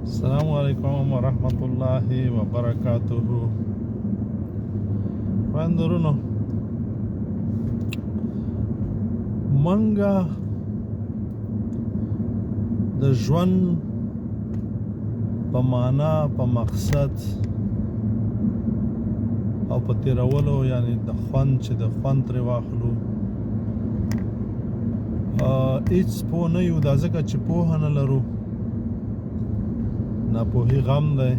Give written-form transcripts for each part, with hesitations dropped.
السلام علیکم ورحمت الله وبرکاته. خویندرونو، منګه د ژوند په معنا، په مقصد او په تیرولو، یعنی د خوند چې د خوند ترې واخلو، هیڅ پوه نه یو. دا ځکه چې پوهه نه لرو. ناپوهي غم دی.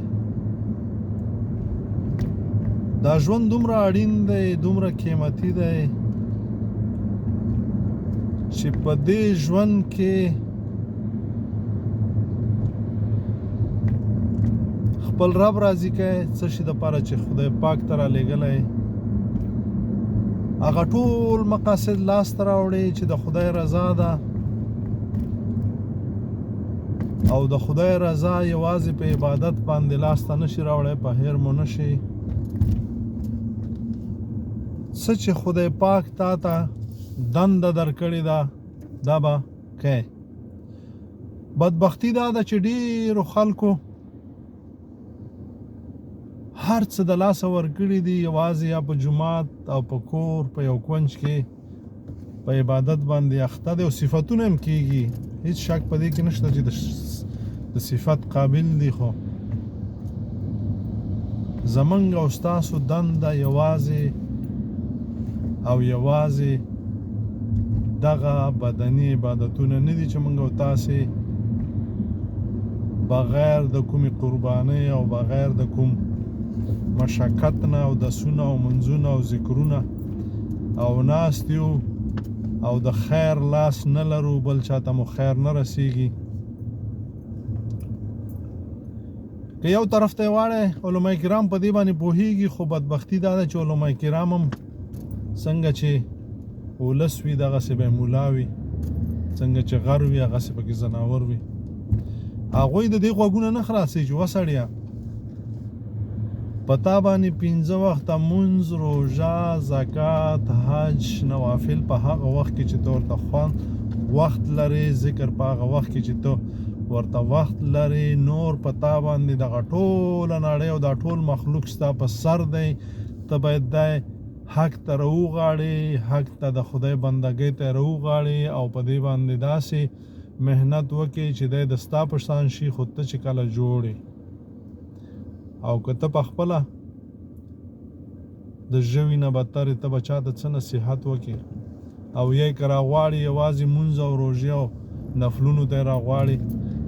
دا ژوند دومره اړین دی، دومره قیمتي دی چې په دې ژوند کې خپل رب راضي کوي. څه شي دپاره چې خدای پاک ته رالیږلی، هغه ټول مقاصد لاسته راوړي چې د خدای رضا ده. او د خدای رضا یوازې په عبادت باندې لاسته نشي راوړی، په هیر مو نشي. څه چې خدای پاک تا ته دنده درکړې ده، دا به کوې. بدبختي دا ده چې ډېرو خلکو هر څه د لاسه ورکړي دي، یوازې یا په جومات او په کور په یو کونج کې په عبادت باندې اخته دي، او صفتونه هم کېږي. هیڅ شک په دې کې نشته چې د صفت قابل دي. خو زمونږ او ستاسو دنده یوازې او یوازې دغه بدني عبادتونه نه دي چې موږ او تاسې بغیر د کومې قربانۍ او بغیر د کوم مشقت نه او دسونه او منځونه او ذکرونه او ناست یو او د خیر لاس نه لرو، بل چاته مو خیر نه رسیږي. که یو طرف ته واړی، علماء کرام په دې باندې پوهیږي، خو بدبختي دا ده چې علماء کرام هم څنګه چې ولس وي دغسې به مولا وي، څنګه چې غر وي هغسې پکې ځناور وي. هغوی د دې غوږونه نه خلاصوي چې وسړیه، په تا باندې 5 وخته مونځ، روژه، زکات، حج، نوافل په هغه وخت کې چې ته ورته وخت لرې، ذکر په هغه وخت کې چې ته ورته وخت لرې، نور په تا باندې دغه ټوله نړۍ او دا ټول مخلوق ستا په سر دی. ته باید دا حق ته راوغاړې، حق ته د خدای بندګۍ ته راوغاړې او په دې باندې داسې محنت وکړې چې دی د ستا په شان شي. خو ته چې کله جوړې او که ته په خپله د ژوي نه بدترې ته به چاته څه نصیحت وکړې، او یې که راغواړې یوازې مونځ او روژې او نفلونو ته یې راغواړې،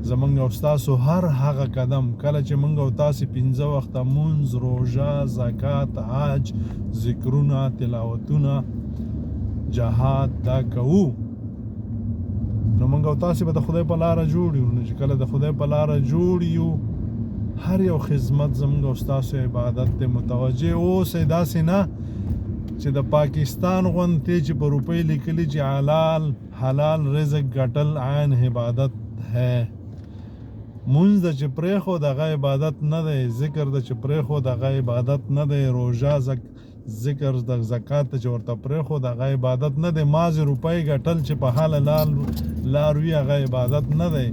زمونږ او ستاسو هر هغه قدم کله چې مونږ او تاسې 5 وخته مونځ، روژه، زکات، حج، ذکرونه، تلاوتونه، جهاد دا کوو، نو مونږ او تاسې به د خدای په لاره جوړ یو. نو چې کله د خدای په لاره جوړ یو، هر یو خدمت زمونږ او ستاسو عبادت دی. متوجه اوسئ، داسې نه چې د پاکستان غوندې چې په روپۍ لیکلي چې حلال رزق ګټل عین عبادت ہے. مونځ د چې پرېښود هغه عبادت نه دی، ذکر د چې پرېښود هغه عبادت نه دی، روژه ذکر د زکات چې ورته پرېښود هغه عبادت نه دی. مازې روپۍ ګټل چې په حال لار وي هغه عبادت نه دی.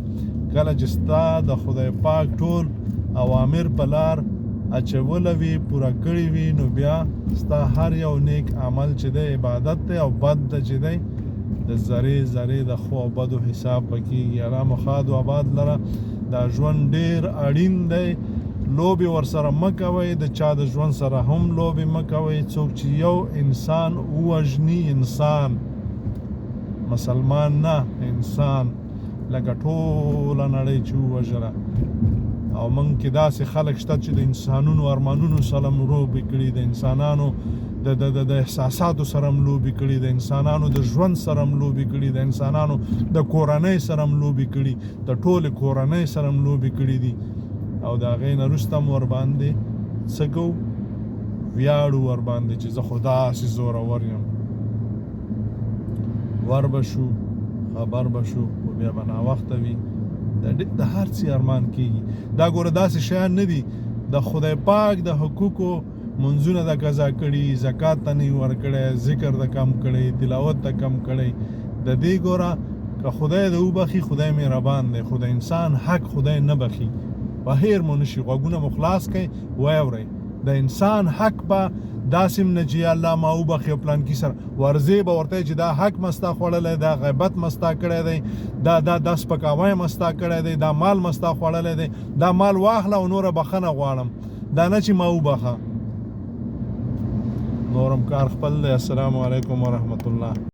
کله چې ستا د خدای پاک ټول اوامر په لار اچوله وي، پوره کړي وي، نو بیا ستا هر یو نیک عمل چې دی عبادت دی، او بد د چې دی د ذرې د خو او بدو حساب پکېږي. الله مخاد و آباد لره. دا ژوند ډېر اړین دی. لوبې ورسره مه کوئ، د چا د ژوند سره هم لوبې مه کوئ. څوک چې یو انسان ووژني، انسان مسلمان نه، انسان لکه ټوله نړۍ چې ووژله. او موږ کې داسې خلک شته چې د انسانونو ارمانونو سره لوبې کړي، د انسانانو د احساساتو سره لوبې کړي، د انسانانو د ژوند سره لوبې کړي، د انسانانو د کورنۍ سره لوبې کړي، د ټولې کورنۍ سره لوبې کړي دي. او د هغې نه وروسته هم ورباندې څه کوو، ویاړو ورباندې چې زه خو داسې زورور یم. ور به شو، خبر به شو، خو بیا به ناوخته وي. د هر څه ارمان کېږي. دا ګوره داسې شیان نه دي. د خدای پاک د حقوقو منځونه د قضا کړي، زکات ته نه ورکړی، ذکر د کم کړی، تلاوت ته کم کړی. د دې ګوره که خدای د وبخي، خدای مهربان دی، خو د انسان حق خدای نه بخي. بهیر مو نشي غوږونه مو خلاص کړئ ویې اورئ د انسان حق به داسې نه چې الله ما وبخښي او پلانکي سره ورځې به ورته چې دا حق مې ستا خوړلی دا غیبت مې ستا کړی دی دا سپکاوی مې ستا کړی دی دا مال مې ستا خوړلی دی دا مال واخله او نوره بخښنه غواړم دا نه چې ما وبخښه نورم کار خپل دی السلام علیکم ورحمت الله